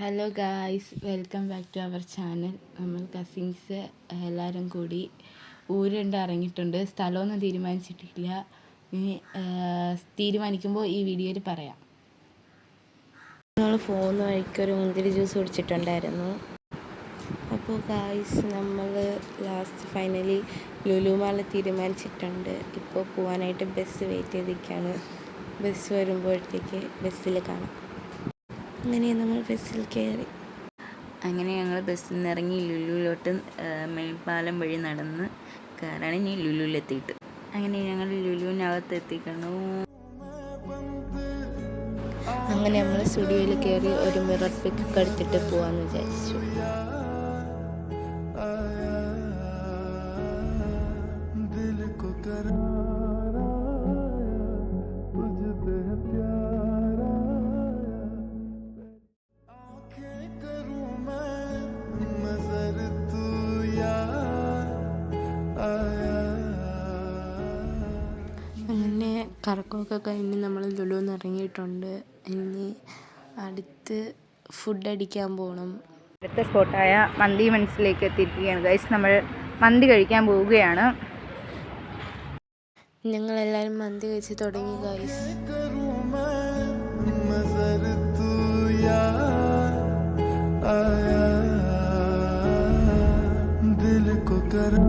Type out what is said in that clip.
Hello guys, welcome back to our channel. നമ്മൾ cousins എല്ലാവരും കൂടി ഊരുണ്ട് ഇറങ്ങിയിട്ടുണ്ട്. സ്ഥലമൊന്നും തീരുമാനിച്ചിട്ടില്ല. ഇനി തീരുമാനിക്കുമ്പോൾ ഈ വീഡിയോയിൽ പറയാം. നമ്മൾ പോകുന്ന വഴിക്കൊരു മുന്തിരി ജ്യൂസ് കുടിച്ചിട്ടുണ്ടായിരുന്നു. അപ്പോൾ ഗായ്സ്, നമ്മൾ ലാസ്റ്റ് ഫൈനലി ലുലു മാൾ തീരുമാനിച്ചിട്ടുണ്ട്. ഇപ്പോൾ പോകാനായിട്ട് ബസ് വെയിറ്റ് ചെയ്തിരിക്കുകയാണ്. ബസ് വരുമ്പോഴത്തേക്ക് ബസ്സിൽ കാണാം. അങ്ങനെ നമ്മൾ ബസ്സിൽ കയറി. അങ്ങനെ ഞങ്ങൾ ബസ്സിൽ നിന്ന് ഇറങ്ങി ലുലുവിലോട്ട് മേൽപ്പാലം വഴി നടന്ന് കയറാണ്. ഇനി ലുലുവിലെത്തിയിട്ട് അങ്ങനെ ഞങ്ങൾ ലുലുവിനകത്ത് എത്തിക്കണു. അങ്ങനെ നമ്മൾ സ്റ്റുഡിയോയിൽ കയറി ഒരു മിറർ പിക്കൊക്കെ എടുത്തിട്ട് പോകാമെന്ന് വിചാരിച്ചു. അങ്ങനെ കറക്കമൊക്കെ കഴിഞ്ഞ് നമ്മൾ ലുലുവിൽ നിന്ന് ഇറങ്ങിയിട്ടുണ്ട്. ഇനി അടുത്ത് ഫുഡ് അടിക്കാൻ പോകണം. അടുത്ത സ്പോട്ടായ മന്തി മനസ്സിലേക്ക് എത്തിയിരിക്കുകയാണ് ഗൈസ്. നമ്മൾ മന്തി കഴിക്കാൻ പോവുകയാണ്. ഞങ്ങളെല്ലാവരും മന്തി കഴിച്ച് തുടങ്ങി ഗൈസ്. दिल को करा